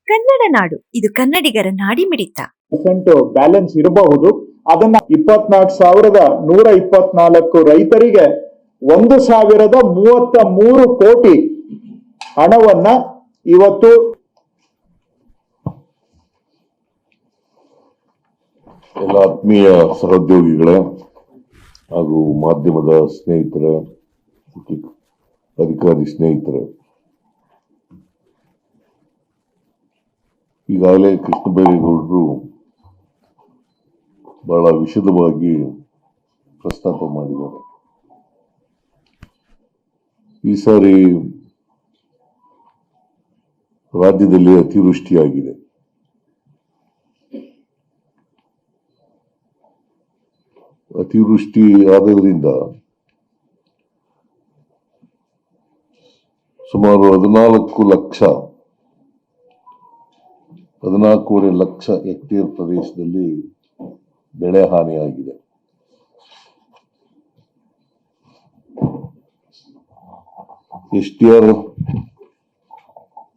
ಕನ್ನಡ ನಾಡು, ಇದು ಕನ್ನಡಿಗರ ನಾಡಿಮಿಡಿತ. ಬ್ಯಾಲೆನ್ಸ್ ಇರಬಹುದು. ಅದನ್ನ 24,124 ರೈತರಿಗೆ 1,033 ಕೋಟಿ ಹಣವನ್ನ ಇವತ್ತು ಎಲ್ಲ ಆತ್ಮೀಯ ಸಹೋದ್ಯೋಗಿಗಳೇ ಹಾಗೂ ಮಾಧ್ಯಮದ ಸ್ನೇಹಿತರೆ, ಅಧಿಕಾರಿ ಸ್ನೇಹಿತರೆ, ಈಗಾಗಲೇ ಕೃಷ್ಣ ಬೈರೇಗೌಡರು ಬಹಳ ವಿಶದವಾಗಿ ಪ್ರಸ್ತಾಪ ಮಾಡಿದ್ದಾರೆ. ಈ ಸಾರಿ ರಾಜ್ಯದಲ್ಲಿ ಅತಿವೃಷ್ಟಿಯಾಗಿದೆ. ಅತಿವೃಷ್ಟಿ ಆದ್ರಿಂದ ಸುಮಾರು 14.5 ಲಕ್ಷ ಹೆಕ್ಟೇರ್ ಪ್ರದೇಶದಲ್ಲಿ ಬೆಳೆ ಹಾನಿಯಾಗಿದೆ. SDR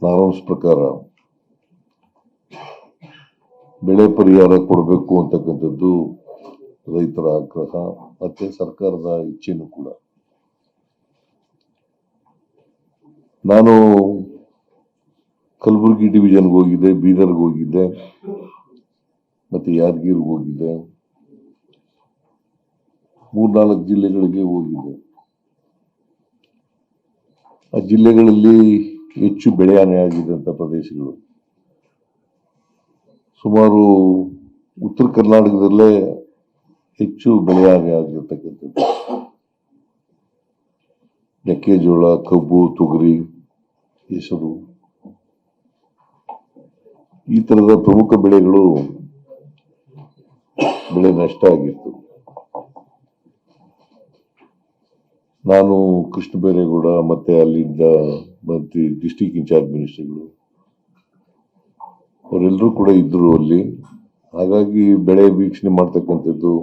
ನಾರ್ಮ್ಸ್ ಪ್ರಕಾರ ಬೆಳೆ ಪರಿಹಾರ ಕೊಡಬೇಕು ಅಂತಕ್ಕಂಥದ್ದು ರೈತರ ಆಗ್ರಹ ಮತ್ತೆ ಸರ್ಕಾರದ ಇಚ್ಛೆನೂ ಕೂಡ. ನಾನು ಕಲಬುರಗಿ ಡಿವಿಷನ್ಗೆ ಹೋಗಿದ್ದೆ, ಬೀದರ್ಗೆ ಹೋಗಿದ್ದೆ, ಮತ್ತೆ ಯಾದಗಿರಿಗೆ ಹೋಗಿದ್ದೆ, 3-4 ಜಿಲ್ಲೆಗಳಿಗೆ ಹೋಗಿದ್ದೆ. ಆ ಜಿಲ್ಲೆಗಳಲ್ಲಿ ಹೆಚ್ಚು ಬೆಳೆ ಹಾನಿಯಾಗಿದ್ದಂಥ ಪ್ರದೇಶಗಳು ಸುಮಾರು ಉತ್ತರ ಕರ್ನಾಟಕದಲ್ಲೇ ಹೆಚ್ಚು ಬೆಳೆ ಹಾನಿಯಾಗಿರ್ತಕ್ಕಂಥದ್ದು. ಮೆಕ್ಕೆಜೋಳ, ಕಬ್ಬು, ತೊಗರಿ, ಹೆಸರು, ಈ ತರದ ಪ್ರಮುಖ ಬೆಳೆಗಳು ಬೆಳೆ ನಷ್ಟ ಆಗಿತ್ತು. ನಾನು ಕೃಷ್ಣ ಬೈರೇಗೌಡ ಮತ್ತೆ ಅಲ್ಲಿಂದ ಮಂತ್ರಿ, ಡಿಸ್ಟ್ರಿಕ್ಟ್ ಇನ್ಚಾರ್ಜ್ ಮಿನಿಸ್ಟರ್ಗಳು ಅವರೆಲ್ಲರೂ ಕೂಡ ಇದ್ರು ಅಲ್ಲಿ. ಹಾಗಾಗಿ ಬೆಳೆ ವೀಕ್ಷಣೆ ಮಾಡ್ತಕ್ಕಂಥದ್ದು.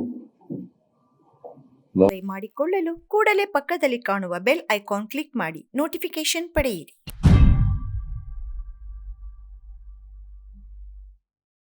ಮಾಡಿಕೊಳ್ಳಲು ಕೂಡಲೇ ಪಕ್ಕದಲ್ಲಿ ಕಾಣುವ ಬೆಲ್ ಐಕಾನ್ ಕ್ಲಿಕ್ ಮಾಡಿ ನೋಟಿಫಿಕೇಶನ್ ಪಡೆಯಿರಿ.